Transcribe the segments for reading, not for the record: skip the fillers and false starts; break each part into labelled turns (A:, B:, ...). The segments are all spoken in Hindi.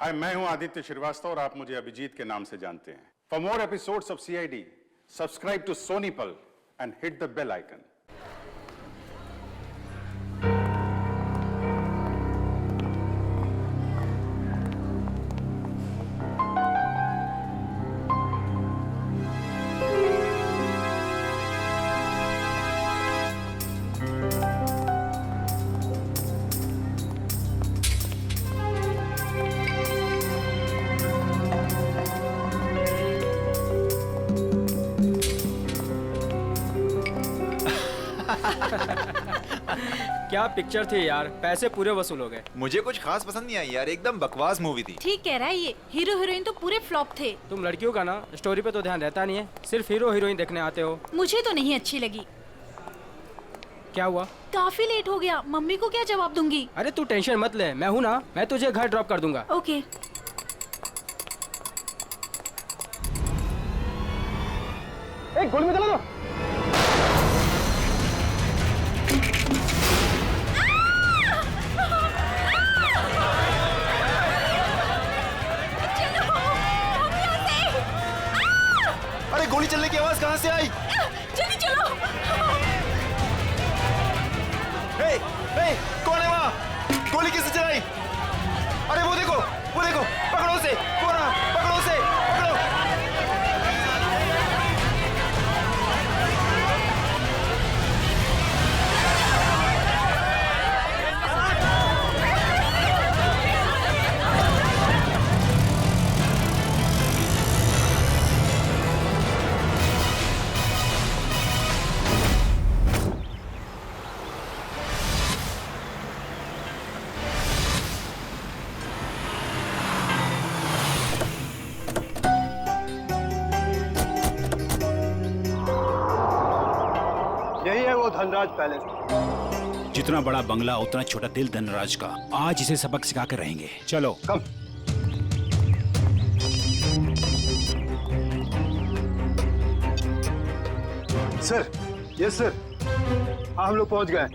A: हाय, मैं हूं आदित्य श्रीवास्तव और आप मुझे अभिजीत के नाम से जानते हैं। For more episodes of CID, subscribe to Sony Pal and hit the bell icon.
B: क्या पिक्चर थी यार, पैसे पूरे वसूल हो गए।
C: मुझे कुछ खास पसंद नहीं आई यार, एकदम बकवास मूवी थी।
D: ठीक कह रहा है ये, हीरो हीरोइन तो पूरे फ्लॉप थे।
B: तुम लड़कियों का ना स्टोरी पे तो ध्यान रहता नहीं है, सिर्फ हीरो हीरोइन देखने आते हो।
D: मुझे तो नहीं अच्छी लगी।
B: क्या हुआ?
D: काफी लेट हो गया, मम्मी को क्या जवाब दूंगी?
B: अरे तू टेंशन मत ले, मैं हूँ ना, मैं तुझे घर ड्रॉप कर दूंगा।
D: ओके।
B: एक गोली में चला दो।
C: अरे गोली चलने की आवाज कहाँ से आई?
D: जल्दी चलो।
C: हे, हे, कौन है वहाँ? गोली किसने चलाई? अरे वो देखो, पकड़ो उसे, कौन है? पकड़ो उसे, पकड़ो।
E: यही है वो धनराज पैलेस।
F: जितना बड़ा बंगला उतना छोटा दिल धनराज का। आज इसे सबक सिखा कर रहेंगे। चलो
E: कम। Sir, yes sir. हाँ, हम लोग पहुंच गए।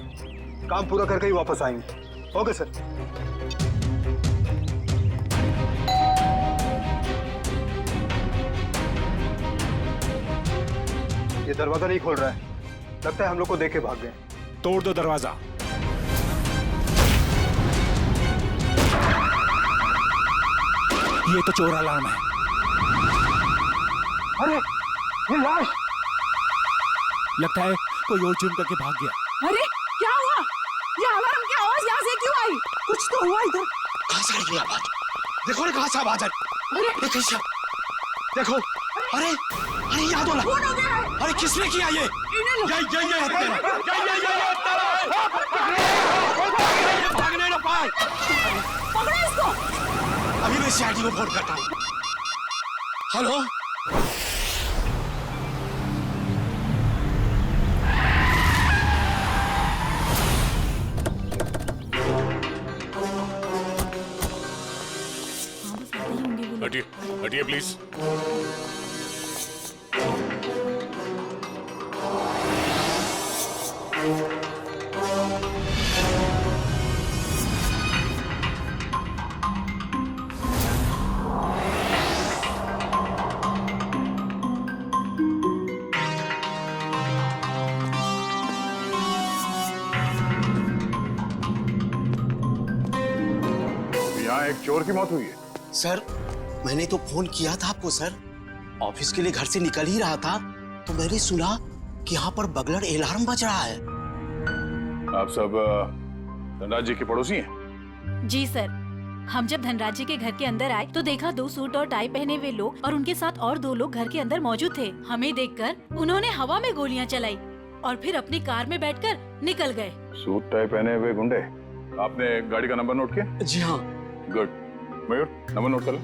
E: काम पूरा करके ही वापस आएंगे। Okay sir. ये दरवाजा नहीं खोल रहा है, लगता है हम लोग को देख के भाग गए।
F: तोड़ दो दरवाजा। ये तो चोर अलार्म है।
E: अरे ये लाश!
F: लगता है कोई और जुर्म करके भाग गया।
G: अरे क्या हुआ? ये अलार्म की आवाज यहाँ से क्यों आई? कुछ तो हुआ इधर।
H: कहाँ से आई ये आवाज? देखो ना कहाँ से आवाज आई।
G: अरे
H: ये कैसे? देखो, अरे अरे याद होला।
G: कौन हो गया है?
H: अरे किसने किया ये? ये भागने ना पाए।
G: पकड़ो इसको।
H: अभी मैं सीआईडी को फोन करता हूँ। हेलो,
I: हटिए हटिए प्लीज।
A: यहाँ एक चोर की मौत हुई है।
H: सर मैंने तो फोन किया था आपको सर। ऑफिस के लिए घर से निकल ही रहा था तो मैंने सुना कि यहाँ पर बगलर अलार्म बज रहा है।
A: आप सब धनराज जी के पड़ोसी हैं?
D: जी सर, हम जब धनराज जी के घर के अंदर आए तो देखा 2 सूट और टाई पहने हुए लोग और उनके साथ और 2 लोग घर के अंदर मौजूद थे। हमें देखकर उन्होंने हवा में गोलियां चलाई और फिर अपनी कार में बैठकर निकल गए।
A: सूट टाई पहने हुए गुंडे। आपने गाड़ी का नंबर नोट किया?
H: जी हाँ।
A: गुड। मयूर, नंबर नोट कर लो।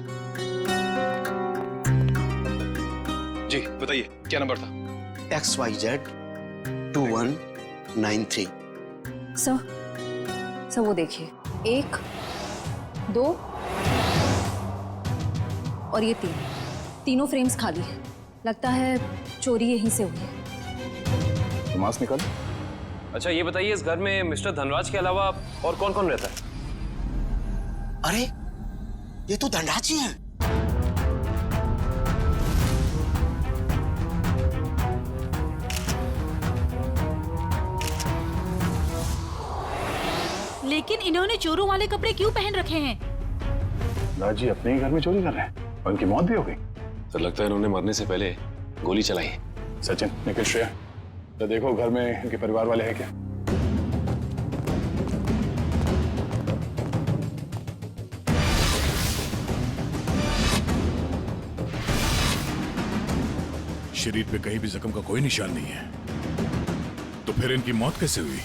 I: जी बताइए, क्या नंबर था?
H: XYZ 2193।
G: सर वो देखिए, 1 2 और ये 3, तीनों फ्रेम्स खाली है। लगता है चोरी यहीं से हुई है।
A: मास्क निकाल।
I: अच्छा ये बताइए, इस घर में मिस्टर धनराज के अलावा और कौन कौन रहता है?
H: अरे ये तो धनराज जी हैं।
D: लेकिन इन्होंने चोरों वाले कपड़े क्यों पहन रखे हैं?
A: धनराज जी अपने ही घर में चोरी कर रहे हैं और उनकी मौत भी हो गई।
I: सर लगता है इन्होंने मरने से पहले गोली चलाई है।
A: सचिन, निखिल, श्रेया, तो देखो घर में इनके परिवार वाले हैं क्या?
J: शरीर पे कहीं भी जख्म का कोई निशान नहीं है, तो फिर इनकी मौत कैसे हुई?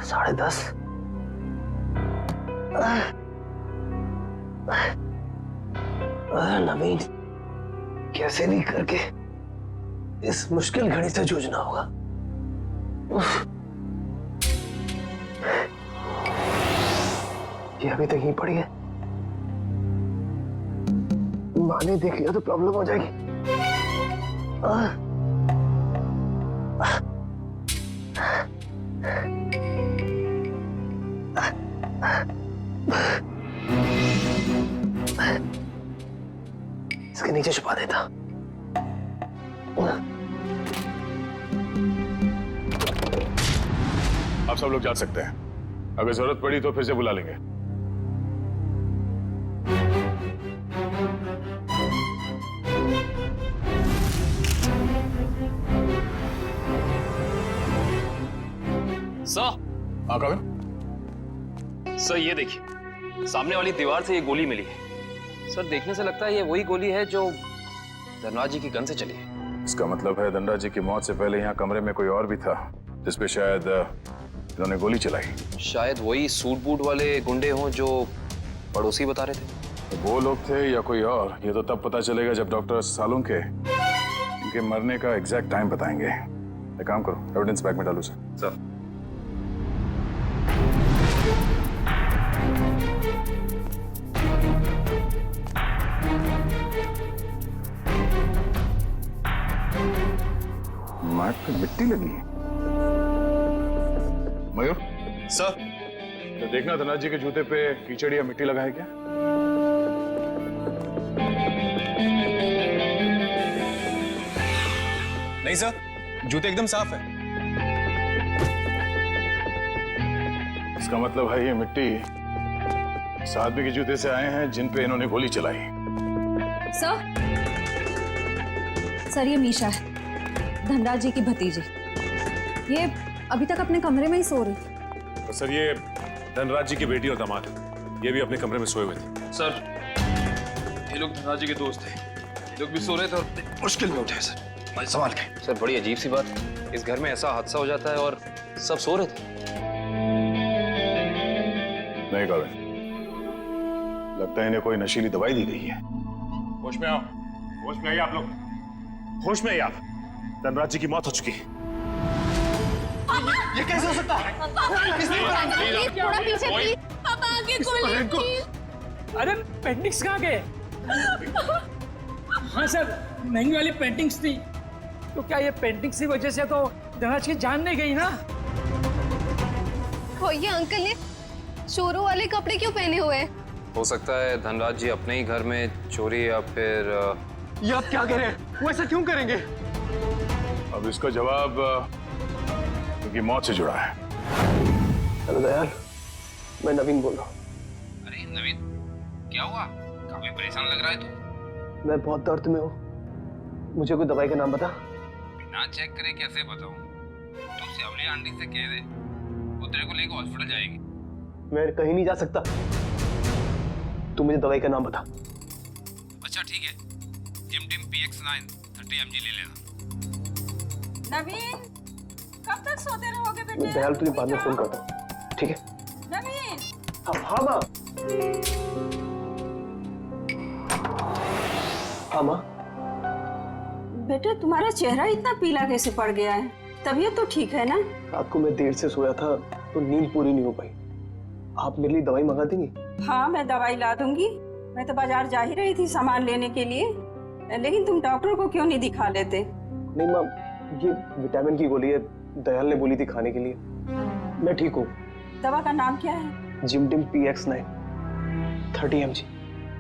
H: 10:30। नवीन, कैसे भी करके इस मुश्किल घड़ी से जूझना होगा। ये अभी तक ही पड़ी है, माँ ने देख लिया तो प्रॉब्लम हो जाएगी। इसके नीचे छुपा देता।
A: आप सब लोग जा सकते हैं, अगर जरूरत पड़ी तो फिर से बुला लेंगे।
I: सर,
A: हाँ कविन?
I: सर ये देखिए, सामने वाली दीवार से ये गोली मिली है। सर देखने से लगता है ये वही गोली है जो धनराज जी की गन से चली है।
A: इसका मतलब है धनराज जी की मौत से पहले यहाँ कमरे में कोई और भी था जिसपे शायद इन्होंने गोली चलाई।
I: शायद वही सूट बूट वाले गुंडे हों जो पड़ोसी बता रहे थे।
A: तो वो लोग थे या कोई और, ये तो तब पता चलेगा जब डॉक्टर सालुंग के इनके मरने का एग्जैक्ट टाइम बताएंगे। एक काम करो, एविडेंस बैग में डालो सर। मैट पे मिट्टी लगी है। मयूर
I: सर,
A: तो देखना धनराज जी के जूते पे कीचड़ या मिट्टी लगा है क्या?
C: नहीं सर, जूते एकदम साफ है।
A: इसका मतलब है ये मिट्टी इस आदमी के जूते से आए हैं जिन पे इन्होंने गोली चलाई।
G: सर ये मीशा है, धनराज जी की भतीजी। ये अभी तक अपने कमरे में ही सो रही थी।
J: तो सर ये धनराज जी की बेटी और दामाद है, ये भी अपने कमरे में सोए हुए थे।
I: सर ये लोग धनराज जी के दोस्त थे, ये लोग भी सो रहे थे और मुश्किल में उठे सर, संभाल के। सर बड़ी अजीब सी बात, इस घर में ऐसा हादसा हो जाता है और सब सो रहे थे।
A: नहीं कविन, लगता है इन्हें कोई नशीली दवाई दी गई है।
J: होश में आओ, होश में आइए आप लोग, होश में आइए आप। धनराज जी की मौत हो चुकी है।
C: ये कैसे हो सकता है?
D: थोड़ा पीछे प्लीज। अब आगे गोली।
B: अरे पेंटिंग्स कहाँ गए? हाँ सर, महंगी वाली पेंटिंग्स थी। तो क्या ये पेंटिंग्स की वजह से तो धनराज की जान नहीं गई ना?
G: ये अंकल ने चोरों वाले कपड़े क्यों पहने हुए हैं?
I: हो सकता है धनराज जी अपने ही घर में चोरी या फिर
C: ये आप क्या कह रहे हैं? वो ऐसा क्यों करेंगे?
A: अब इसका जवाब उनकी मौत से जुड़ा है।
H: हेलो दयाल, मैं नवीन बोल रहा हूँ।
I: अरे नवीन, क्या हुआ? काफी परेशान लग रहा है तू।
H: मैं बहुत दर्द में हूँ, मुझे कोई दवाई का नाम बता।
I: बिना चेक करे कैसे बताऊं? तू सेवली आंटी से कह दे, वो तेरे को लेकर हॉस्पिटल जाएगी।
H: मैं कहीं नहीं जा सकता, तू मुझे दवाई का नाम बता।
I: अच्छा ठीक है, जिम PX9 30 mg ले लेना।
D: नवीन, कब तक सोते रहोगे बेटे?
H: दयाल तुझे बाद में फोन करता हूँ, ठीक है?
D: नवीन,
H: हाँ माँ। हाँ माँ।
K: बेटे तुम्हारा चेहरा इतना पीला कैसे पड़ गया है? तबीयत तो ठीक है ना?
H: रात को मैं देर से सोया था तो नींद पूरी नहीं हो पाई। आप मेरे लिए दवाई मंगा देंगी?
K: हाँ मैं दवाई ला दूंगी। मैं तो बाजार जा ही रही थी सामान लेने के लिए, लेकिन तुम डॉक्टर को क्यों नहीं दिखा लेते?
H: नहीं माँ, ये विटामिन की गोली है, दयाल ने बोली थी खाने के लिए।
E: मैं ठीक हूँ।
K: दवा का नाम क्या है?
E: जिमटिम PX9 30 mg।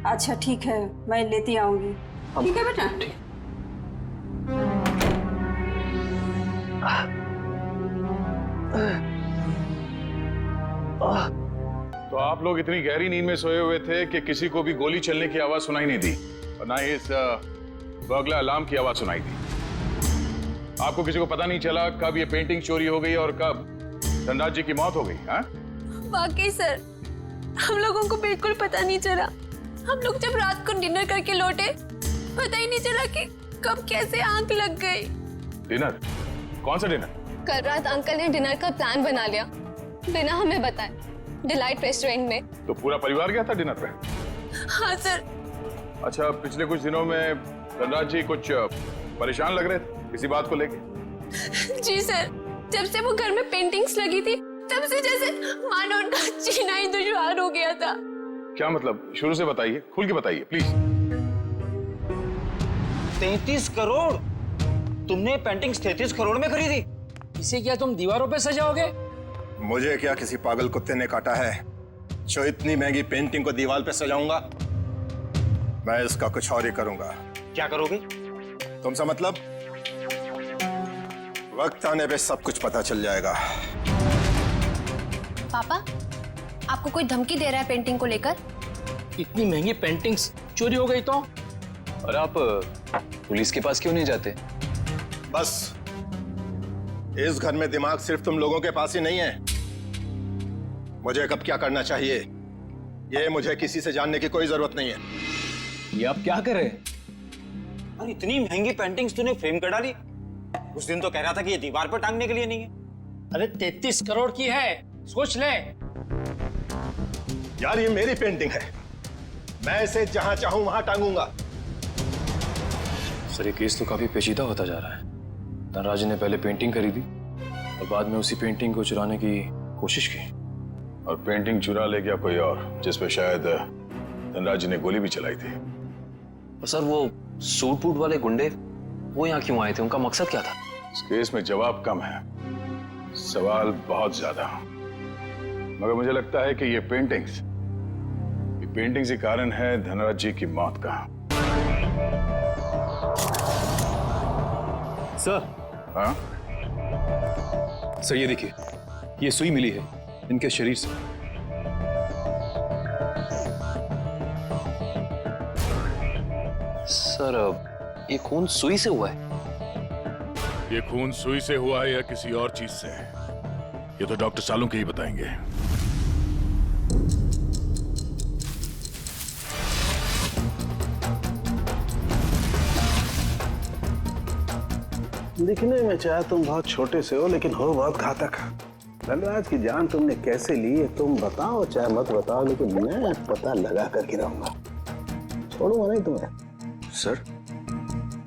K: अच्छा ठीक है, मैं लेती आऊंगी। ठीक है बेटा।
E: ठीक।
A: तो आप लोग इतनी गहरी नींद में सोए हुए थे कि किसी को भी गोली चलने की आवाज सुनाई नहीं दी और ना ही इस बर्गलर अलार्म की आवाज सुनाई दी। आपको किसी को पता नहीं चला कब ये पेंटिंग चोरी हो गई और कब धनराज जी की मौत हो गई? हाँ?
L: वाकई सर, हम लोगों को बिल्कुल पता नहीं चला। हम लोग जब रात को डिनर करके लौटे, पता ही नहीं चला कि कब कैसे आंख लग गई।
A: डिनर? कौन सा डिनर?
L: कल रात अंकल ने डिनर का प्लान बना लिया बिना हमें बताए, डिलाइट रेस्टोरेंट में।
A: तो पूरा परिवार गया था डिनर पे?
L: हाँ सर।
A: अच्छा, पिछले कुछ दिनों में धनराज जी कुछ परेशान लग रहे थे किसी बात को लेके?
L: जी सर, जब से वो घर में पेंटिंग्स लगी थी तब से जैसे मानो उनका जीना ही दुश्वार हो गया था।
A: क्या मतलब? शुरू से बताइए, खुल के बताइए प्लीज।
H: 33 करोड़? तुमने पेंटिंग्स 33 करोड़ में खरीदी?
B: इसे क्या तुम दीवारों पे सजाओगे?
C: मुझे क्या किसी पागल कुत्ते ने काटा है जो इतनी महंगी पेंटिंग को दीवार पे सजाऊंगा? मैं इसका कुछ और ही करूंगा।
H: क्या करोगे?
C: तुमसे मतलब? वक्त आने पे सब कुछ पता चल जाएगा।
L: पापा, आपको कोई धमकी दे रहा है पेंटिंग को लेकर?
B: इतनी महंगी पेंटिंग्स चोरी हो गई तो?
I: और आप पुलिस के पास क्यों नहीं जाते?
C: बस इस घर में दिमाग सिर्फ तुम लोगों के पास ही नहीं है। मुझे कब क्या करना चाहिए ये मुझे किसी से जानने की कोई जरूरत नहीं है।
H: ये आप क्या कर रहे हैं? अरे इतनी महंगी पेंटिंग्स तूने फ्रेम कर डाली। उस दिन तो कह रहा था कि ये दीवार पर टांगने के लिए नहीं है।
B: अरे 33 करोड़ की है, सोच ले।
C: यार ये मेरी पेंटिंग है, मैं इसे जहां चाहूं वहां टांगूंगा।
I: सर, ये केस तो काफी पेचीदा होता जा रहा है। धनराज ने पहले पेंटिंग खरीदी और बाद में उसी पेंटिंग को चुराने की कोशिश की।
A: और पेंटिंग चुरा ले गया कोई और, जिसपे शायद धनराज जी ने गोली भी चलाई थी।
I: और सर, वो सूट बूट वाले गुंडे वो यहाँ क्यों आए थे? उनका मकसद क्या था?
A: इस केस में जवाब कम है, सवाल बहुत ज्यादा। मगर मुझे लगता है कि ये पेंटिंग्स ही कारण है धनराज जी की मौत का।
I: सर।
A: हाँ?
I: सर ये देखिए, ये सुई मिली है इनके शरीर से। सर, ये खून सुई से हुआ है?
A: ये खून सुई से हुआ है या किसी और चीज से, ये तो डॉक्टर सालुंके ही बताएंगे।
E: दिखने में चाहे तुम बहुत छोटे से हो, लेकिन हो बहुत घातक। धनराज की जान तुमने कैसे ली है तुम बताओ चाहे मत बताओ, लेकिन मैं पता लगा कर गिराऊंगा, छोड़ूंगा नहीं तुम्हें।
C: सर,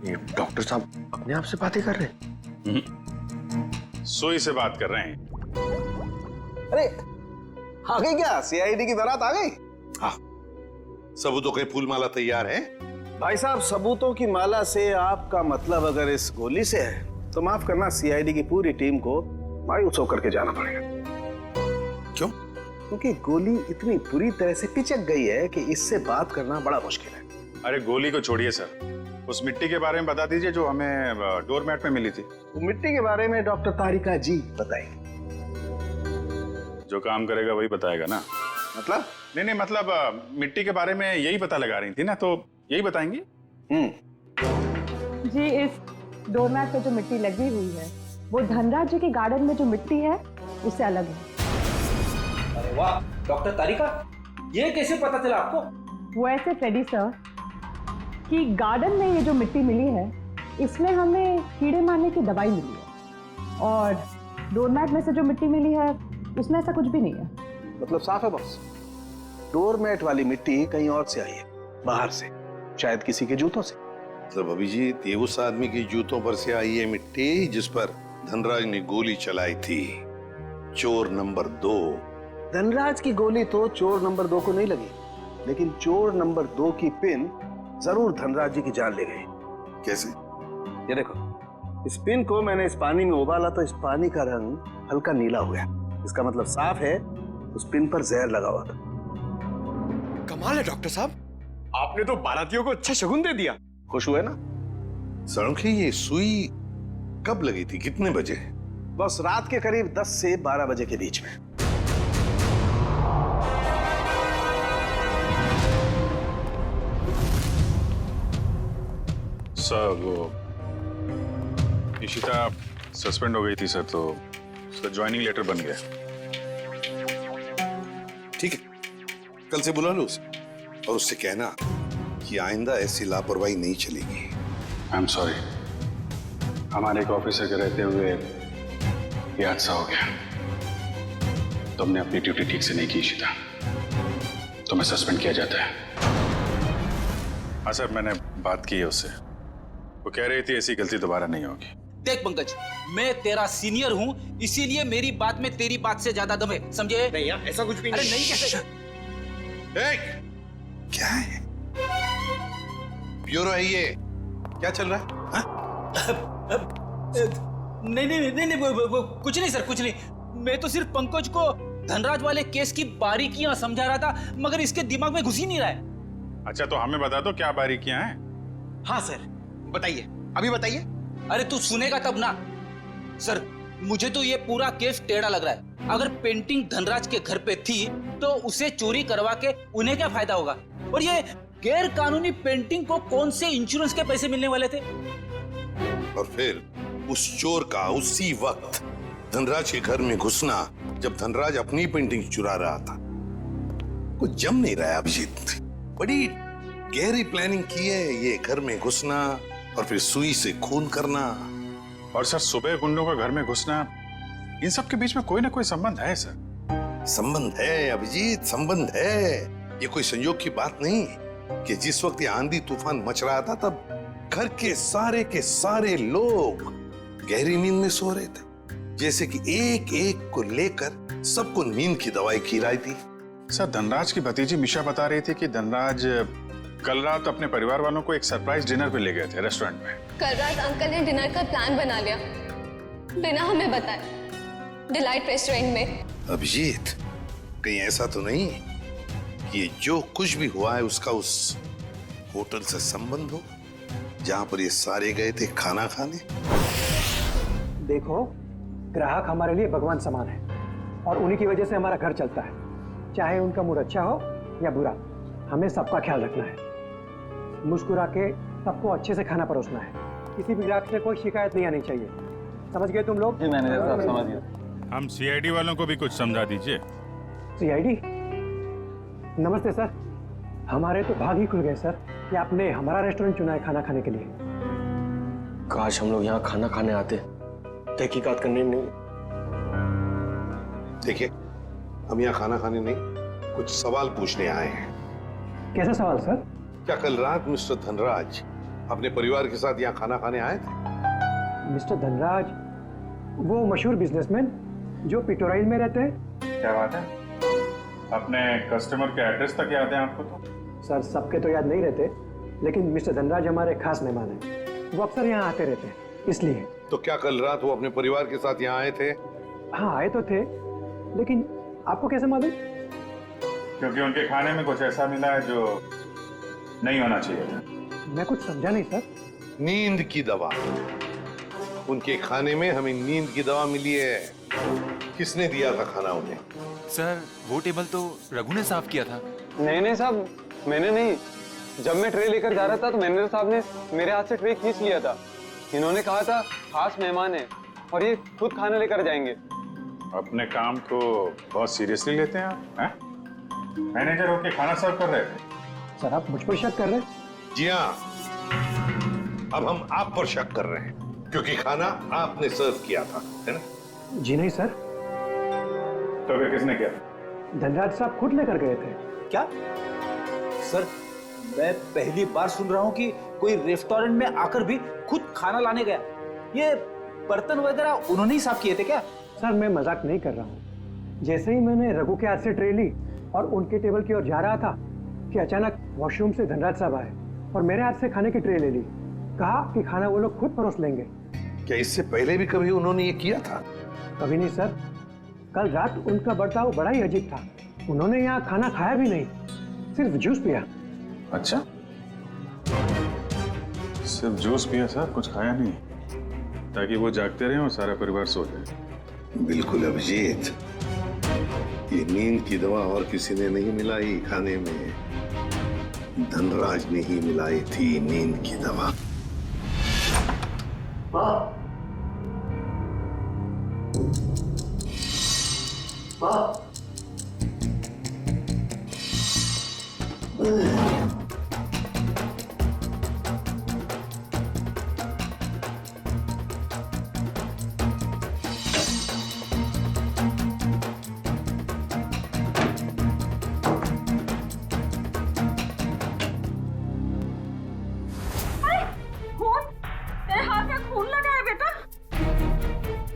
C: ये डॉक्टर साहब अपने आप से बातें कर रहे हैं?
A: सुई से बात कर रहे हैं।
E: अरे आ गई क्या? CID की बारात आ गई?
C: हाँ, सबूतों के फूल माला तैयार है।
E: भाई साहब, सबूतों की माला से आपका मतलब अगर इस गोली से है तो माफ करना, CID की पूरी टीम को मायूस होकर के जाना पड़ेगा।
C: क्यों?
E: क्योंकि गोली इतनी बुरी तरह से पिचक गई है कि इससे बात करना बड़ा मुश्किल है।
A: अरे गोली को छोड़िए सर, उस मिट्टी के बारे में बता दीजिए जो हमें डोरमैट में मिली थी।
E: वो मिट्टी के बारे में डॉक्टर तारिका जी बताएंगे।
A: जो काम करेगा वही बताएगा ना? मतलब नहीं, मतलब मिट्टी के बारे में यही पता लगा रही थी ना, तो यही बताएंगी।
M: जी, इस डोरमैट पे जो मिट्टी लगी हुई है वो धनराज जी के गार्डन में जो मिट्टी है उससे अलग है।
B: अरे वाह डॉक्टर तारिका, ये कैसे पता चला आपको?
M: वो ऐसे फ्रेडी सर कि गार्डन में ये जो मिट्टी मिली है इसमें हमें कीड़े मारने की दवाई मिली है, और डोरमैट में से जो मिट्टी मिली है उसमें ऐसा कुछ भी नहीं है।
E: मतलब साफ है बॉस, डोरमैट वाली मिट्टी कहीं और से आई है, बाहर से, शायद किसी के जूतों से।
C: मतलब अभिजीत, ये उस आदमी की जूतों पर से आई है मिट्टी जिस पर धनराज ने गोली चलाई थी, चोर नंबर 2।
E: धनराज की गोली तो चोर नंबर 2 को नहीं लगी, लेकिन चोर नंबर 2 की पिन जरूर धनराज जी की जान ले गई।
C: कैसे?
E: ये देखो, इस पिन को मैंने इस पानी में उबाला तो इस पानी का रंग हल्का नीला हो गया, इसका मतलब साफ है उस पिन पर जहर लगा हुआ था।
H: कमाल है डॉक्टर साहब, आपने तो बारातियों को अच्छा शगुन दे दिया।
E: खुश हुए ना?
N: सड़क ये सुई कब लगी थी, कितने बजे?
E: बस रात के करीब 10 से 12 बजे के बीच में।
A: सर वो इशिता सस्पेंड हो गई थी सर, तो उसका ज्वाइनिंग लेटर बन गया।
N: ठीक है, कल से बुला लो उसे और उससे कहना कि आइंदा ऐसी लापरवाही नहीं चलेगी।
A: आई एम सॉरी, हमारे एक ऑफिसर के रहते हुए ये हादसा हो गया। तुमने अपनी ड्यूटी ठीक से नहीं की इशिता, तुम्हें सस्पेंड किया जाता है। हाँ सर, मैंने बात की है उससे, वो कह रही थी ऐसी गलती दोबारा नहीं होगी।
H: देख पंकज, मैं तेरा सीनियर हूँ, इसीलिए मेरी बात में तेरी बात से ज्यादा दम है, समझे? नहीं यार, ऐसा कुछ भी नहीं। अरे नहीं कैसे?
N: क्या है? ब्यूरो है ये, क्या चल रहा है?
H: नहीं, कुछ नहीं सर, कुछ नहीं। मैं तो सिर्फ पंकज को धनराज वाले केस की बारीकियां समझा रहा था, मगर इसके दिमाग में घुस ही नहीं रहा है।
A: अच्छा, तो हमें बता दो क्या बारीकियां हैं।
H: हाँ सर, बताइए, अभी बताइए। अरे तू सुनेगा तब ना। सर, मुझे तो ये पूरा केस टेढ़ा लग रहा है। अगर पेंटिंग धनराज के घर पे थी तो उसे चोरी करवा के उन्हें क्या फायदा होगा? और ये गैर कानूनी पेंटिंग को कौन से इंश्योरेंस के पैसे मिलने वाले थे?
N: और फिर उस चोर का उसी वक्त धनराज के घर में घुसना जब धनराज अपनी पेंटिंग चुरा रहा था। कुछ जम नहीं रहा है अभिजीत, बड़ी गहरी प्लानिंग की है ये घर में घुसना और फिर सुई से खून करना।
A: और सर, सुबह गुंडों का घर में घुसना, इन सब के बीच में कोई ना कोई संबंध है सर।
N: संबंध है अभिजीत, संबंध है। ये कोई संयोग की बात नहीं कि जिस वक्त ये आंधी तूफान मच रहा था तब घर के सारे लोग गहरी नींद में सो रहे थे, जैसे कि एक एक को लेकर सबको नींद की दवाई खिलाई थी।
A: सर, धनराज की भतीजी मिशा बता रही थी कि धनराज कल रात अपने परिवार वालों को एक सरप्राइज डिनर पे ले गए थे रेस्टोरेंट में।
L: कल रात अंकल ने डिनर का प्लान बना लिया बिना हमें बताए, डिलाइट रेस्टोरेंट में।
N: अभिजीत, कहीं ऐसा तो नहीं कि ये जो कुछ भी हुआ है उसका उस होटल से संबंध हो जहां पर ये सारे गए थे खाना खाने?
B: देखो, ग्राहक हमारे लिए भगवान समान है और उन्हीं की वजह से हमारा घर चलता है। चाहे उनका मूड अच्छा हो या बुरा, हमें सबका ख्याल रखना है। मुस्कुरा के सबको अच्छे से खाना परोसना है। किसी भी ग्राहक से कोई शिकायत नहीं आनी चाहिए। समझ गए तुम लोग? जी मैनेजर साहब, समझ गया।
A: हम सीआईडी वालों को भी कुछ समझा दीजिए।
B: सीआईडी? नमस्ते सर, हमारे तो भाग ही खुल गए सर कि आपने हमारा रेस्टोरेंट चुना है खाना खाने के लिए।
H: काश हम लोग यहाँ खाना खाने आते, तहकीकात करने नहीं।
N: देखिए, हम यहाँ खाना खाने नहीं, कुछ सवाल पूछने आए हैं।
B: कैसा सवाल सर?
N: क्या कल रात मिस्टर धनराज अपने परिवार के साथ यहाँ खाना खाने आए थे?
B: मिस्टर धनराज वो मशहूर बिजनेसमैन जो पिटोराइल में रहते हैं।
A: क्या बात है, अपने कस्टमर के एड्रेस तक याद है आपको? तो
B: सर, सबके तो याद नहीं रहते, लेकिन मिस्टर धनराज हमारे खास मेहमान हैं। वो अक्सर यहाँ आते रहते हैं, इसलिए।
N: तो क्या कल रात वो अपने परिवार के साथ यहाँ आए थे?
B: हाँ, आए तो थे, लेकिन आपको कैसे मालूम?
A: क्योंकि उनके खाने में कुछ ऐसा मिला है जो नहीं होना चाहिए।
B: मैं कुछ समझा नहीं सर।
N: नींद की दवा। उनके खाने में हमें नींद की दवा मिली है। किसने दिया था खाना उन्हें?
I: सर, वो टेबल तो रघु ने साफ किया था।
O: नहीं साहब, मैंने नहीं। जब मैं ट्रे लेकर जा रहा था तो मैनेजर साहब ने मेरे हाथ से ट्रे खींच लिया था। इन्होंने कहा था खास मेहमान है और ये खुद खाना लेकर जाएंगे।
A: अपने काम को बहुत सीरियसली लेते हैं आप, हैं? मैनेजर होके खाना सर्व कर रहे थे।
B: सर, आप मुझ पर शक कर रहे हैं?
N: जी हाँ, अब हम आप पर शक कर रहे हैं क्योंकि खाना आपने सर्व किया था, है ना?
B: जी नहीं सर।
A: तो फिर किसने किया?
B: धनराज साहब खुद लेकर गए थे।
H: क्या? सर, मैं पहली बार सुन रहा हूँ कि कोई रेस्टोरेंट में आकर भी खुद खाना लाने गया। ये बर्तन वगैरह उन्होंने ही साफ किए थे क्या?
B: सर, मैं मजाक नहीं कर रहा हूँ। जैसे ही मैंने रघु के हाथ से ट्रे ली और उनके टेबल की ओर जा रहा था कि अचानक वॉशरूम से धनराज साहब आए और मेरे हाथ से खाने की ट्रे ले ली। कहा कि खाना वो लोग खुद परोस लेंगे।
N: क्या इससे पहले भी कभी उन्होंने ये किया था?
B: कभी नहीं सर। कल रात उनका बर्ताव बड़ा ही अजीब था। उन्होंने यहाँ खाना खाया भी नहीं, सिर्फ जूस पिया।
A: अच्छा, सिर्फ जूस पिया सर, कुछ खाया नहीं, ताकि वो जागते रहें और सारा परिवार सो जाए।
N: बिल्कुल अभिजीत, ये नींद की दवा और किसी ने नहीं मिलाई खाने में, धनराज ने ही मिलाई थी नींद की दवा।
E: माँ, माँ,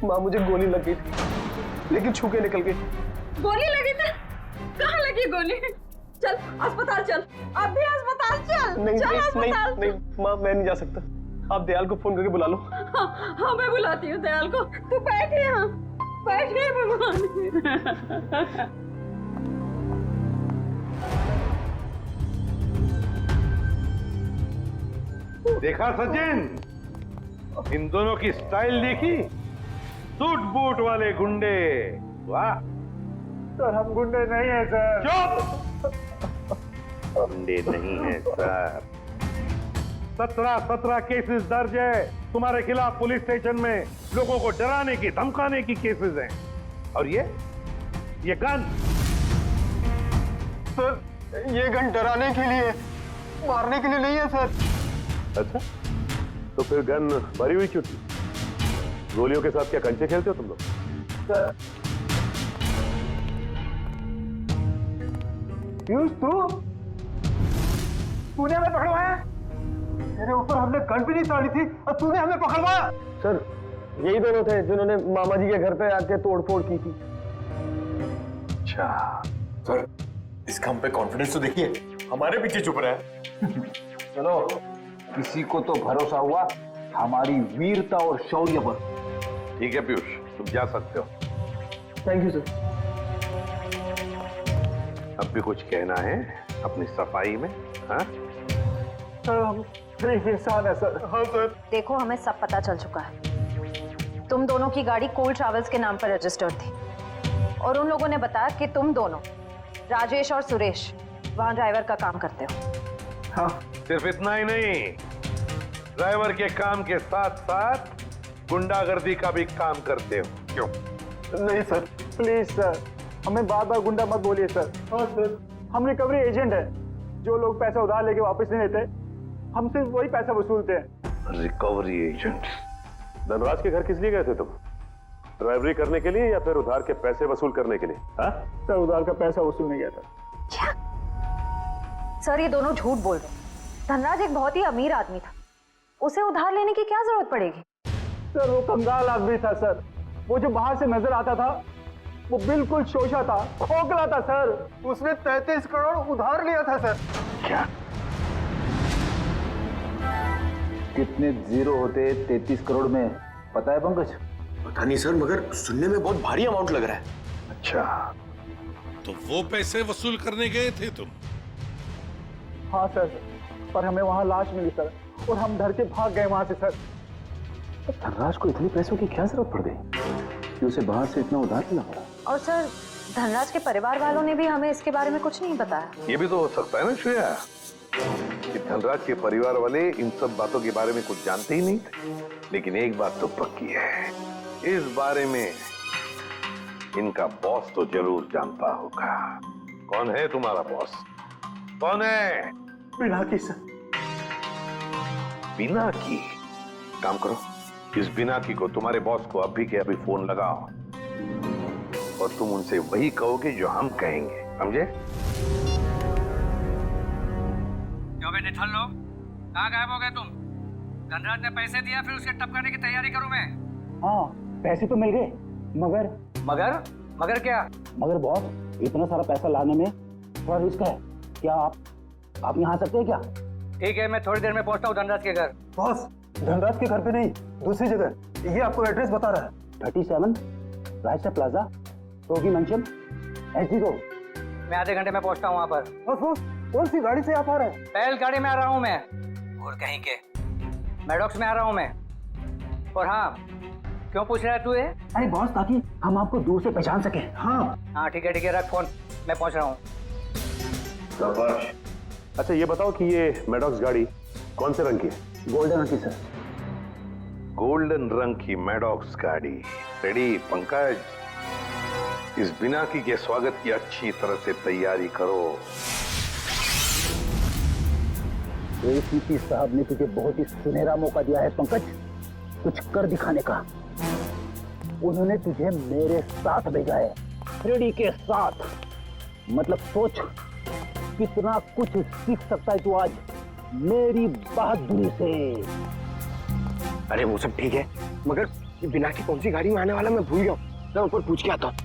E: माँ मुझे गोली लग गई थी, लेकिन छू के निकल गई।
K: गोली लगी थी? कहाँ लगी गोली? चल अस्पताल चल, अब भी अस्पताल चल।
E: नहीं
K: चल
E: नहीं
K: अस्पताल
E: नहीं, माँ मैं नहीं जा सकता, आप दयाल को फोन करके बुला लो।
K: हाँ मैं बुलाती हूँ दयाल को, तू बैठे यहाँ, बैठे भगवान।
J: देखा सचिन, इन दोनों की स्टाइल देखी? सूट बूट वाले गुंडे, वाह।
E: सर हम गुंडे नहीं हैं सर।
J: चुप! गुंडे नहीं हैं सर। 17 केसेस दर्ज है तुम्हारे खिलाफ पुलिस स्टेशन में, लोगों को डराने की धमकाने की केसेस हैं। और ये गन?
E: सर ये गन डराने के लिए, मारने के लिए नहीं है सर।
J: अच्छा, तो फिर गन भरी हुई क्यों थी? गोलियों के साथ क्या कंचे खेलते हो तुम लोग?
E: सर पीयूष, तूने हमें पकड़वाया? तेरे ऊपर हमने गन भी नहीं ताड़ी थी और तूने हमें पकड़वाया? सर यही दोनों थे जिन्होंने मामा जी के घर पे आके तोड़फोड़ की थी।
J: अच्छा
C: सर, इसका हम पे कॉन्फिडेंस तो देखिए, हमारे पीछे चुप रहा है।
E: चलो, किसी को तो भरोसा हुआ हमारी वीरता और शौर्य पर।
J: ठीक है पीयूष, तुम जा सकते हो।
E: Thank you sir.
J: अब भी कुछ कहना है अपनी सफाई में? हाँ
E: सर हम गरीब इंसान है सर। हाँ सर।
P: देखो हमें सब पता चल चुका है, तुम दोनों की गाड़ी कोल ट्रैवल्स के नाम पर रजिस्टर्ड थी और उन लोगों ने बताया कि तुम दोनों, राजेश और सुरेश, वहां ड्राइवर का काम करते हो।
J: हाँ, सिर्फ इतना ही नहीं, ड्राइवर के काम के साथ साथ गुंडागर्दी का भी काम करते हो। क्यों?
E: नहीं सर, प्लीज सर, हमें बार बार गुंडा मत बोलिए सर। हाँ सर, हम रिकवरी एजेंट है, जो लोग पैसा उधार लेके वापस नहीं देते, हम सिर्फ वही पैसा वसूलते हैं।
J: Recovery agent? धनराज के घर किस लिए गए थे तुम? ड्राइवरी करने के लिए या फिर उधार के पैसे वसूल करने के लिए? हाँ
E: सर, उधार का पैसा वसूलने गया था।
P: क्या? सर ये दोनों झूठ बोल रहे हैं। धनराज एक बहुत ही अमीर आदमी था, उसे उधार लेने की क्या जरूरत पड़ेगी?
E: सर वो कंगाल आदमी था सर, वो जो बाहर से नजर आता था वो बिल्कुल शोषा था, खोखला था सर। उसने 33 करोड़ उधार लिया था सर।
J: क्या?
E: कितने जीरो होते 33 करोड़ में, पता है पंकज?
C: पता नहीं सर, मगर सुनने में बहुत भारी अमाउंट लग रहा है।
J: अच्छा,
N: तो वो पैसे वसूल करने गए थे तुम?
E: हाँ सर, पर हमें वहां लाश मिली सर और हम डर के भाग गए वहां से सर। धनराज को इतने पैसों की क्या जरूरत पड़ गई कि उसे बाहर से इतना उधार लेना पड़ा?
P: और सर धनराज के परिवार वालों ने भी हमें इसके बारे में कुछ नहीं बताया।
J: ये भी तो हो सकता है ना श्रेया, कि धनराज के परिवार वाले इन सब बातों के बारे में कुछ जानते ही नहीं थे। लेकिन एक बात तो पक्की है, इस बारे में इनका बॉस तो जरूर जानता होगा। कौन है तुम्हारा बॉस? कौन है?
E: पिनाकी सर।
J: पिनाकी? काम करो, इस पिनाकी को, तुम्हारे बॉस को अभी के अभी फोन लगाओ और तुम उनसे वही कहोगे जो हम कहेंगे, समझे?
Q: क्यों बे निठल्ल लोग, कहाँ गायब हो गए तुम? धनराज ने पैसे दिया, फिर उसके टपकाने की तैयारी करूं मैं।
E: हाँ पैसे तो मिल गए, मगर
Q: मगर क्या?
E: मगर बॉस, इतना सारा पैसा लाने में थोड़ा रिस्क है। क्या आप यहाँ आ सकते हैं क्या?
Q: ठीक है, मैं थोड़ी देर में पहुंचता हूँ धनराज के घर।
E: बॉस, धनराज के घर पे नहीं, दूसरी जगह। ये आपको एड्रेस बता रहा है। 37 रायसा प्लाजा, रोगी मंचन, ऐसी को
Q: मैं आधे घंटे में पहुंचता हूँ वहाँ पर।
E: बस कौन सी गाड़ी से आप आ रहे हैं?
Q: पहल गाड़ी में आ रहा हूँ मैं। और कहीं के मैडॉक्स में आ रहा हूँ मैं। और हाँ, क्यों पूछ रहा है तू ये?
E: अरे बॉस, ताकि हम आपको दूर से पहचान सके। हाँ
Q: ठीक है, रख फोन, मैं पहुंच रहा हूँ।
J: शाबाश। अच्छा ये बताओ कि ये मैडॉक्स गाड़ी कौन से रंग की है?
E: गोल्डन रंग की सर।
J: गोल्डन रंग की मैडॉक्स गाड़ी रेडी। पंकज, इस बिनाकी के स्वागत की अच्छी तरह से तैयारी करो।
E: एसीपी साहब ने तुझे बहुत ही सुनहरा मौका दिया है पंकज, कुछ कर दिखाने का। उन्होंने तुझे मेरे साथ भेजा है, फ्रेडी के साथ। मतलब सोच कितना कुछ सीख सकता है तू आज मेरी बहादुरी से।
B: अरे वो सब ठीक है, मगर बिना की कौन सी गाड़ी में आने वाला मैं भूल गया। मैं ऊपर पूछ के आता हूँ।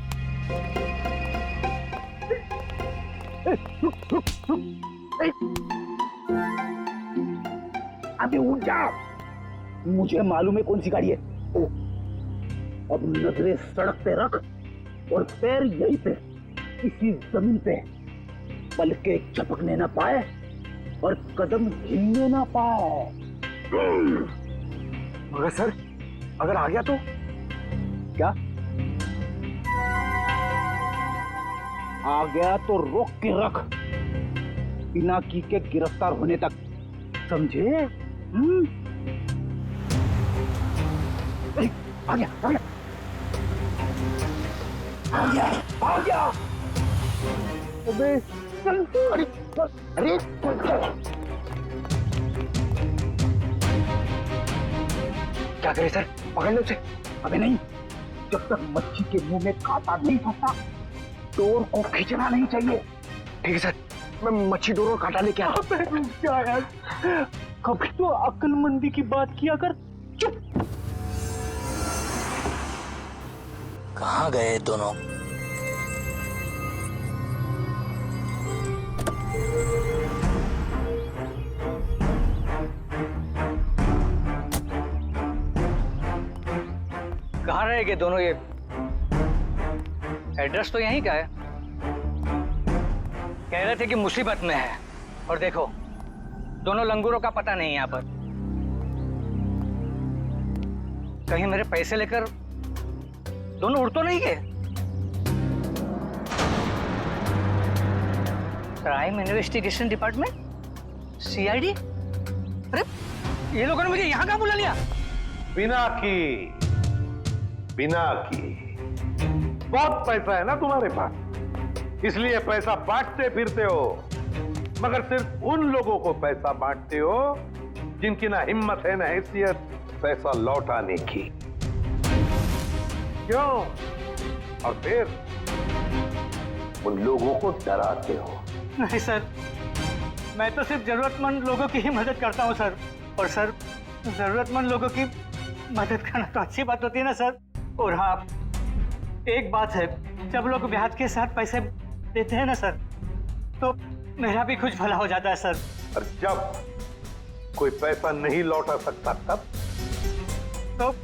E: अबे उठ जा, मुझे मालूम है कौन सी गाड़ी है। ओ, अब नजरें सड़क पे रख और पैर यहीं पे इसी जमीन पे, पलके झपकने ना पाए और कदम हिलने ना पाए।
B: मगर सर, अगर आ गया तो
E: क्या? आ गया तो रोक के रख, बिना की के गिरफ्तार होने तक, समझे? आ गया, आ गया, आ गया, आ गया। अबे चल, अरे
B: क्या करे सर, पकड़ लो उसे।
E: अबे नहीं, जब तक मच्छी के मुंह में कांटा नहीं फंसता डोर को खींचना नहीं चाहिए।
B: ठीक है सर, मैं मच्छी डोर और कांटा लेके आता हूं।
E: क्या यार, कभी तो अक्लमंदी की बात किया कर। चुप।
H: कहाँ गए दोनों?
Q: कहाँ रहेंगे दोनों? ये एड्रेस तो यहीं का है। कह रहे थे कि मुसीबत में है, और देखो दोनों लंगूरों का पता नहीं यहाँ पर। कहीं मेरे पैसे लेकर दोनों उड़ तो नहीं गए? Crime investigation department, CID? अरे ये लोगों ने मुझे यहाँ कहाँ बुला लिया?
J: बिना की बहुत पैसा है ना तुम्हारे पास, इसलिए पैसा बांटते फिरते हो, मगर सिर्फ उन लोगों को पैसा बांटते हो जिनकी ना हिम्मत है ना हैसियत पैसा लौटाने की। क्यों? और फिर उन लोगों को डराते हो।
Q: नहीं सर, मैं तो सिर्फ जरूरतमंद लोगों की ही मदद करता हूँ सर। और सर, जरूरतमंद लोगों की मदद करना तो अच्छी बात होती है ना सर। और हाँ, एक बात है, जब लोग ब्याज के साथ पैसे देते हैं ना सर, तो मेरा भी कुछ भला हो जाता है सर।
J: और जब कोई पैसा नहीं लौटा सकता तब?
Q: तो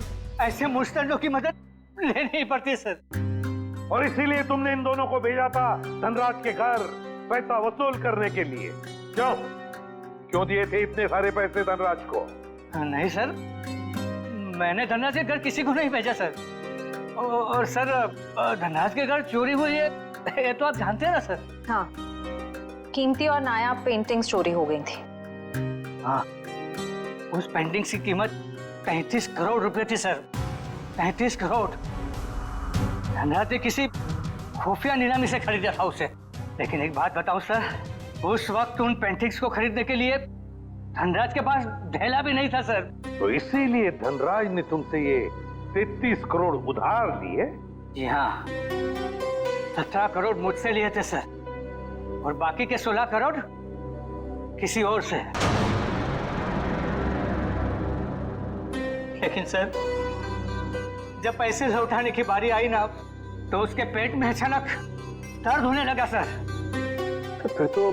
Q: ऐसे मुस्तैदों की मदद लेनी ही पड़ती है सर।
J: और इसीलिए तुमने इन दोनों को भेजा था धनराज के घर पैसा वसूल करने के लिए। क्यों दिए थे इतने सारे पैसे धनराज को?
Q: नहीं सर, मैंने धनराज के घर किसी को नहीं भेजा सर। और सर, धनराज के घर चोरी हुई है, ये तो आप जानते हैं ना सर।
P: हाँ, कीमती और नायाब पेंटिंग्स चोरी हो गई थी।
Q: हाँ, उस पेंटिंग की कीमत 35 करोड़ रुपए थी सर। 35 करोड़। धनराज ने किसी खुफिया नीलामी से खरीदा था उसे। लेकिन एक बात बताऊं सर, उस वक्त उन पेंटिंग्स को खरीदने के लिए धनराज के पास ढेला भी नहीं था सर।
J: तो इसीलिए धनराज ने तुमसे ये 33 करोड़ उधार लिए?
Q: जी हाँ, 17 करोड़ मुझसे लिए थे सर, और बाकी के 16 करोड़ किसी और से। लेकिन सर, जब पैसे लौटाने की बारी आई ना, तो उसके पेट में अचानक दर्द होने लगा सर।
E: फिर तो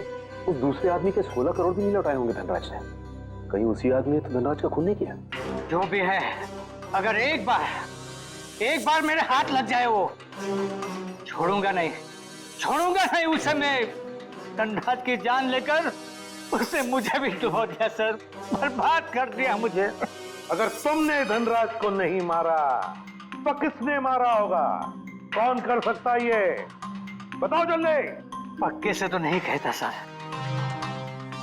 E: उस दूसरे आदमी के 16 करोड़ भी नहीं लौटाए होंगे धनराज ने। कहीं उसी आदमी ने तो धनराज का खून नहीं किया?
Q: जो भी है, अगर एक बार मेरे हाथ लग जाए वो, छोड़ूंगा नहीं, छोड़ूंगा नहीं उसे मैं। धनराज की जान लेकर उसने मुझे भी डुबो दिया सर, बर्बाद कर दिया मुझे।
J: अगर तुमने धनराज को नहीं मारा तो किसने मारा होगा? कौन कर सकता है ये? बताओ जल्दी।
Q: पक्के से तो नहीं कहता सर,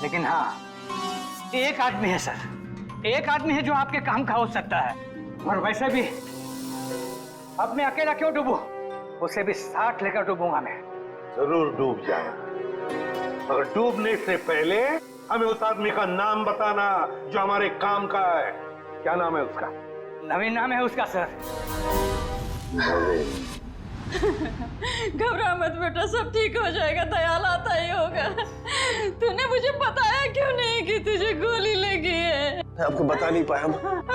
Q: लेकिन हाँ, एक आदमी है सर, एक आदमी है जो आपके काम का हो सकता है। और वैसे भी अब मैं अकेला क्यों डूबूं? उसे भी साथ लेकर डूबूंगा मैं।
J: जरूर डूब जाए, मगर डूबने से पहले हमें उस आदमी का नाम बताना जो हमारे काम का है। क्या नाम है उसका?
Q: नवीन नाम है उसका सर।
L: घबरा मत बेटा, सब ठीक हो जाएगा, दयाल आता ही होगा। तूने मुझे बताया क्यों नहीं कि तुझे गोली लगी है?
E: मैं आपको बता नहीं पाया।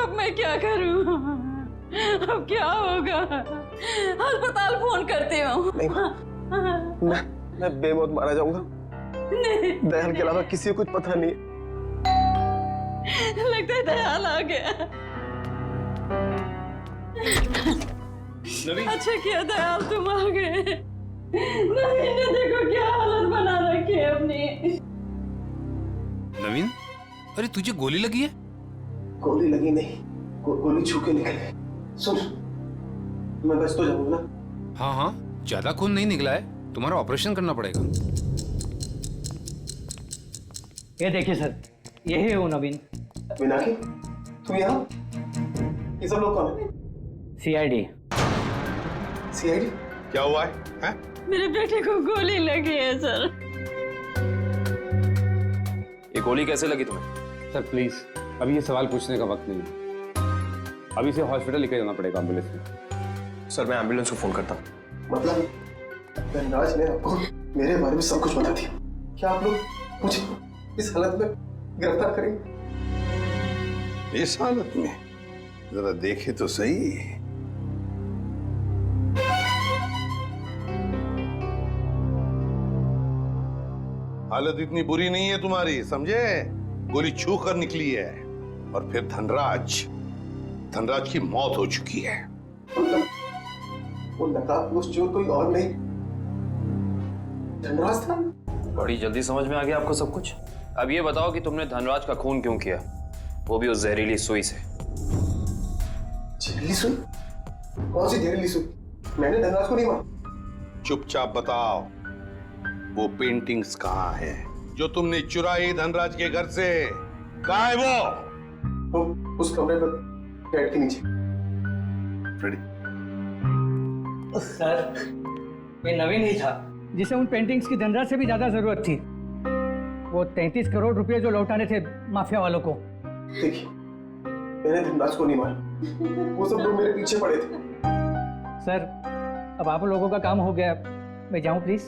L: अब मैं क्या करूं? अब क्या होगा? अस्पताल फोन करती हूँ।
E: मैं बेमौत मारा जाऊंगा। दयाल के अलावा किसी को कुछ पता नहीं।
L: लगता है दयाल आ गया। अच्छा किया दयाल तुम आ गए। नवीन ने देखो क्या हालत बना रखी है अपनी।
F: नवीन, अरे तुझे गोली लगी है?
E: गोली लगी नहीं, गोली छू के निकली। सुन, मैं बच तो जाऊंगा ना?
F: हाँ हाँ, ज्यादा खून नहीं निकला है, तुम्हारा ऑपरेशन करना पड़ेगा।
Q: ये देखिए सर, यही है वो नवीन।
E: मीनाक्षी, तुम यहाँ? ये सब लोग कौन है?
Q: सीआईडी।
J: सीआईडी? क्या हुआ है?
L: मेरे बेटे को गोली लगी है सर।
I: ये गोली कैसे लगी तुम्हें?
O: सर प्लीज, अभी ये सवाल पूछने का वक्त नहीं है। अभी से हॉस्पिटल लेकर जाना पड़ेगा एम्बुलेंस में।
E: सर मैं एम्बुलेंस को फोन करता हूँ। मतलब धनराज ने आपको मेरे बारे में सब कुछ बता दिया। क्या आप लोग मुझे इस हालत में गिरफ्तार करेंगे?
N: इस हालत में जरा देखे तो सही। हालत इतनी बुरी नहीं है तुम्हारी, समझे? गोली छू कर निकली है। और फिर धनराज की मौत हो चुकी है।
E: वो नकाबपोश चोर कोई और नहीं, धनराज था।
I: बड़ी जल्दी समझ में आ गया आपको सब कुछ। अब ये बताओ कि तुमने धनराज का खून क्यों किया, वो भी उस जहरीली सुई से।
E: जहरीली सुई? कौन सी जहरीली सुई? मैंने धनराज को नहीं मारा।
N: चुपचाप बताओ, वो पेंटिंग्स कहाँ है जो तुमने चुराई धनराज के घर से? कहाँ है वो
E: उस कमरे पर बेड के नीचे।
N: फ्रेडी।
Q: सर, ये नवीन ही था जिसे उन पेंटिंग्स की धनराज से भी ज्यादा जरूरत थी। वो 33 करोड़ रुपए जो लौटाने थे माफिया वालों को।
E: देखिए, मैंने धनराज को नहीं मारा, वो सब लोग मेरे पीछे पड़े थे।
Q: सर, अब आप लोगों का काम हो गया, मैं जाऊं प्लीज?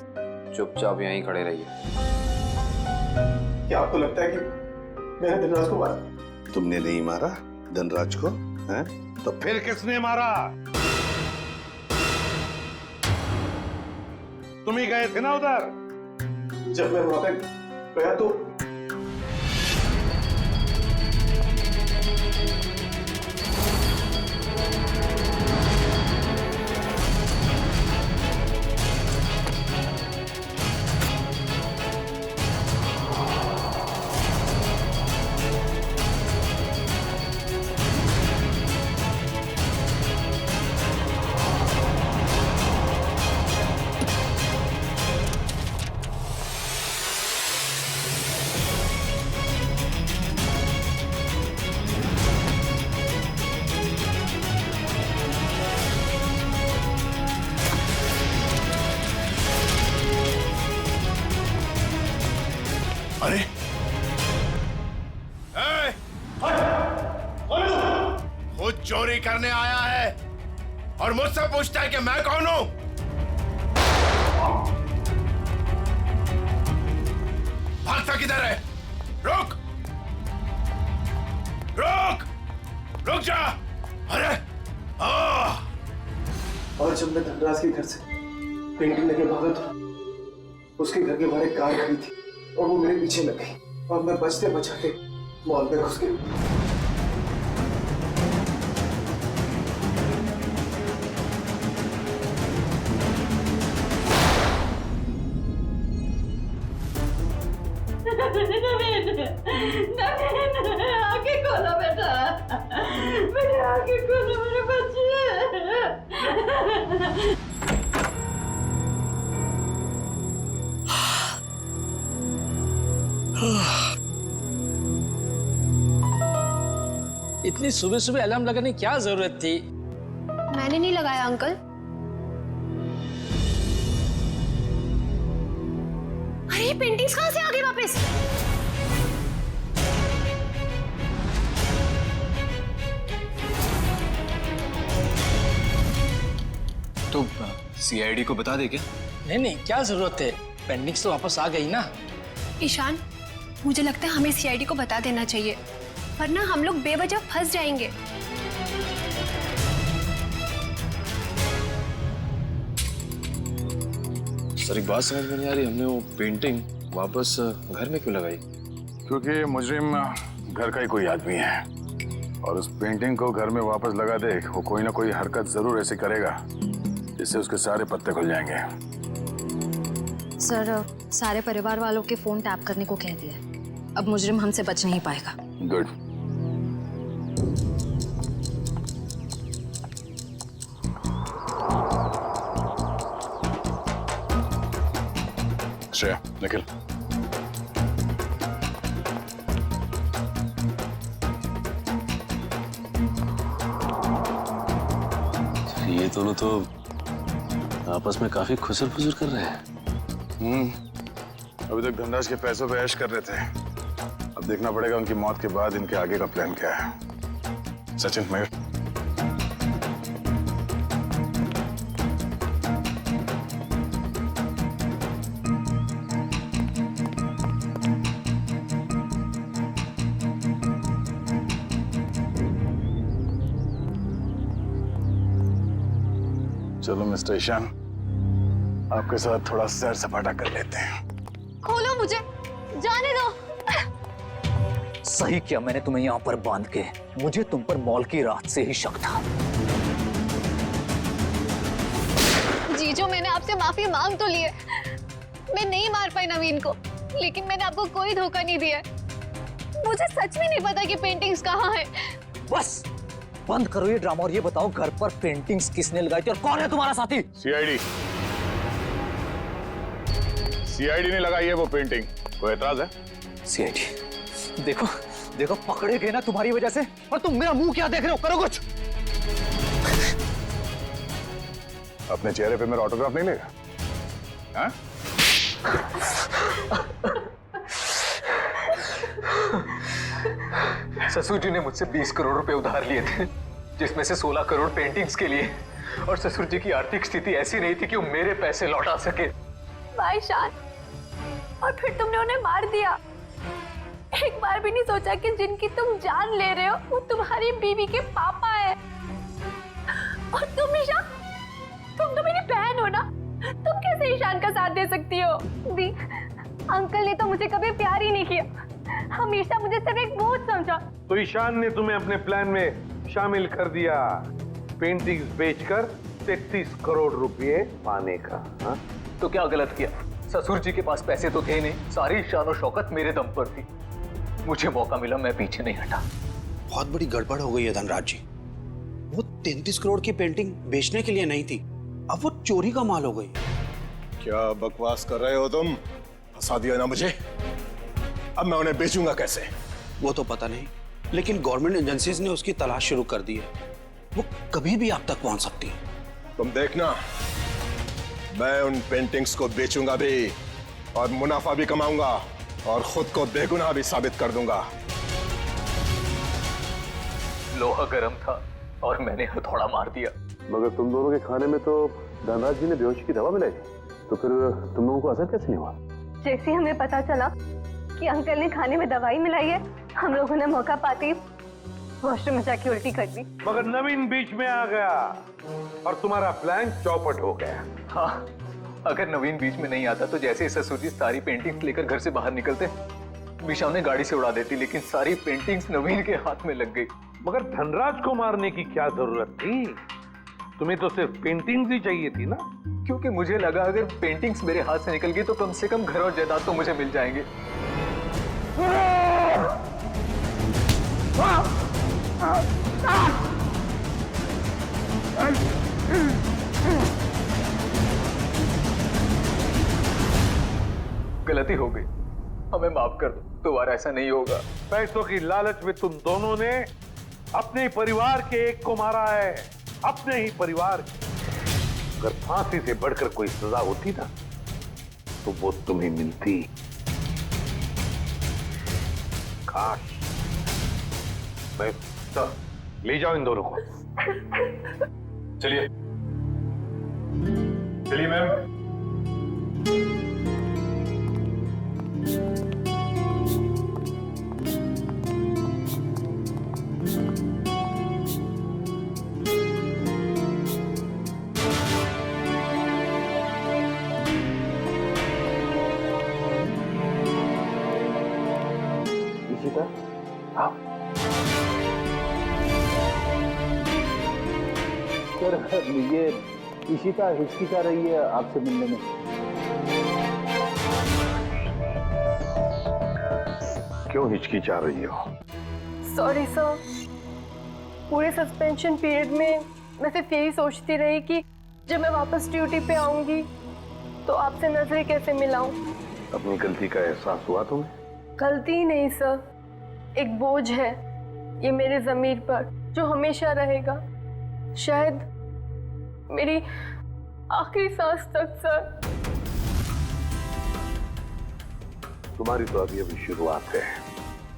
I: चुपचाप यहीं खड़े रहिए।
E: क्या आपको लगता है कि मैंने धनराज को मारा?
N: तुमने नहीं मारा धनराज को, हैं? तो फिर किसने मारा? तुम ही गए थे ना उधर?
E: जब मैं वहां पे गया तो
N: अरे खुद चोरी करने आया है और मुझसे पूछता है कि मैं कौन हूं? भागता किधर है? रुक रुक रुक जा। अरे
E: और जब मैं धनराज के घर से पेंटिंग लेके भागा तो उसके घर के बाहर एक कार खड़ी थी और वो मेरे पीछे लग गई और मैं बचते बचाते मॉल में घुस गया।
Q: इतनी सुबह सुबह अलार्म लगाने की क्या जरूरत थी?
L: मैंने नहीं लगाया अंकल। अरे ये पेंटिंग्स कहाँ से आ गई वापस?
I: तो सीआईडी को बता दे क्या?
Q: नहीं, क्या जरूरत है, पेंटिंग्स तो वापस आ गई ना।
L: ईशान, मुझे लगता है हमें सीआईडी को बता देना चाहिए, वरना हम लोग बेवजह फंस जाएंगे।
I: सर एक बात समझ में नहीं आ रही, हमने वो पेंटिंग वापस घर में क्यों लगाई?
A: क्योंकि मुजरिम घर का ही कोई आदमी है और उस पेंटिंग को घर में वापस लगा दे, वो कोई ना कोई हरकत जरूर ऐसे करेगा जिससे उसके सारे पत्ते खुल जाएंगे।
P: सर, सारे परिवार वालों के फोन टैप करने को कह दिया, अब मुजरिम हमसे बच नहीं पाएगा।
A: गुड। श्रेया, निखिल,
I: ये दोनों तो आपस में काफी खुसर फुसर कर रहे हैं।
A: अभी तक धनराज के पैसों पे ऐश कर रहे थे, अब देखना पड़ेगा उनकी मौत के बाद इनके आगे का प्लान क्या है। सचिन, मयूर, चलो मिस्टर ईशान, आपके साथ थोड़ा सैर सपाटा कर लेते हैं।
L: खोलो मुझे, जाने दो।
Q: सही किया मैंने तुम्हें यहाँ पर बांध के, मुझे तुम पर मॉल की रात से ही शक था।
L: जीजो, मैंने आपसे माफी मांग तो ली है, मैं नहीं मार पाई नवीन को, लेकिन मैंने आपको कोई धोखा नहीं दिया। मुझे सच में नहीं पता कि पेंटिंग्स कहाँ है।
Q: बस बंद करो ये ड्रामा और ये बताओ घर पर पेंटिंग्स किसने लगाई थी और कौन है तुम्हारा साथी?
A: सीआईडी ने लगाई है वो पेंटिंग, कोई एतराज है?
Q: सीआईडी, देखो पकड़े गए ना तुम्हारी वजह से, और तुम मेरा मुंह क्या देख रहे हो, करो कुछ।
A: अपने चेहरे पे मेरा ऑटोग्राफ नहीं लेगा? हाँ?
O: ससुर जी ने मुझसे 20 करोड़ रुपए उधार लिए थे, जिसमें से 16 करोड़ पेंटिंग्स के लिए, और ससुर जी की आर्थिक स्थिति ऐसी नहीं थी कि वो मेरे पैसे लौटा सके।
L: भाई शान, और फिर तुमने उन्हें मार दिया। एक बार भी नहीं सोचा कि जिनकी तुम जान ले रहे हो वो तुम्हारी बीवी के पापा है। और तुम ईशान, तुम तो मेरी बहन हो ना, तुम कैसे ईशान का साथ दे सकती हो? दी, अंकल ने तो मुझे कभी प्यार ही नहीं किया, हमेशा मुझे सिर्फ एक बोझ समझा।
J: तो ईशान ने तुम्हें अपने प्लान में शामिल कर दिया, पेंटिंग्स बेचकर 33 करोड़ रुपए पाने का। हा?
O: तो क्या गलत किया? ससुर जी के पास पैसे तो थे नहीं, सारी शान और शौकत मेरे दम पर थी। मुझे मौका मिला, मैं पीछे नहीं हटा।
R: बहुत बड़ी गड़बड़ हो गई है धनराज जी। वो 33 करोड़ की पेंटिंग बेचने के लिए नहीं थी, अब वो चोरी का माल हो गई।
C: क्या बकवास कर रहे हो तुम? फंसा दिया ना मुझे, अब मैं उन्हें बेचूंगा कैसे?
R: वो तो पता नहीं, लेकिन गवर्नमेंट एजेंसीज ने उसकी तलाश शुरू कर दी है, वो कभी भी आप तक पहुंच सकती है।
C: तुम देखना, मैं उन पेंटिंग्स को बेचूंगा भी और मुनाफा भी कमाऊंगा और खुद को बेगुनाह भी साबित कर दूंगा।
O: लोहा गर्म था और मैंने हथौड़ा मार दिया।
J: मगर तुम दोनों के खाने में तो धनराज जी ने बेहोशी की दवा मिलाई, तो फिर तुम लोगों को असर कैसे नहीं हुआ?
L: जैसे हमें पता चला कि अंकल ने खाने में दवाई मिलाई है, हम लोगों ने मौका पाते ही वॉशरूम में जाके उल्टी कर दी।
J: मगर नवीन बीच में आ गया और तुम्हारा प्लान चौपट हो गया।
O: हाँ, अगर नवीन बीच में नहीं आता तो जैसे ही ससुर जी सारी पेंटिंग्स लेकर घर से बाहर निकलते, मीशा उन्हें गाड़ी से उड़ा देती, लेकिन सारी पेंटिंग्स नवीन के हाथ में लग गई।
J: मगर धनराज को मारने की क्या जरूरत थी? तुम्हें तो सिर्फ पेंटिंग्स ही चाहिए थी ना?
O: क्योंकि मुझे लगा अगर पेंटिंग्स मेरे हाथ से निकल गई तो कम से कम घर और जायदाद तो मुझे मिल जाएंगे। गलती हो गई, हमें माफ कर दो, दोबारा ऐसा नहीं होगा।
J: पैसों की लालच में तुम दोनों ने अपने ही परिवार के एक को मारा है, अपने ही परिवार के। अगर फांसी से बढ़कर कोई सजा होती ना तो वो तुम्हें मिलती। काश। मैं सर, ले जाओ इन दोनों को।
A: चलिए चलिए मैम।
E: सर ये इशिता हिचकिचा रही है आपसे मिलने में।
J: क्यों हिचकिचा रही हो?
L: सॉरी सर, पूरे सस्पेंशन पीरियड में मैं सिर्फ यही सोचती रही कि जब मैं वापस ड्यूटी पे आऊंगी तो आपसे नजरें कैसे मिलाऊं।
J: अपनी गलती का एहसास हुआ तुम्हें?
L: गलती ही नहीं सर, एक बोझ है ये मेरे ज़मीर पर जो हमेशा रहेगा, शायद मेरी आखिरी सांस तक सर।
J: तुम्हारी तो अभी अभी शुरुआत है।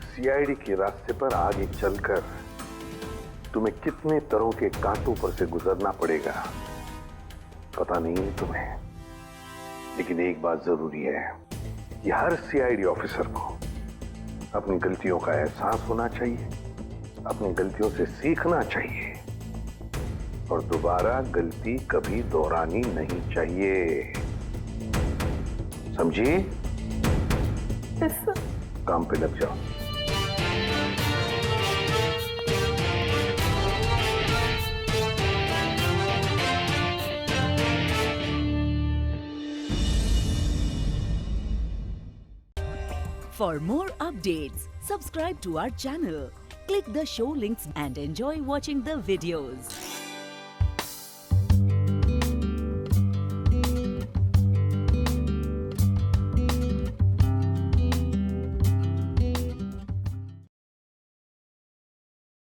J: सीआईडी के रास्ते पर आगे चलकर तुम्हें कितने तरह के कांटों पर से गुजरना पड़ेगा पता नहीं है तुम्हें, लेकिन एक बात जरूरी है कि हर सीआईडी ऑफिसर को अपनी गलतियों का एहसास होना चाहिए, अपनी गलतियों से सीखना चाहिए और दोबारा गलती कभी दोहरानी नहीं चाहिए। समझी? काम पे लग जाओ।
S: For more updates, subscribe to our channel, click the show links and enjoy watching the videos.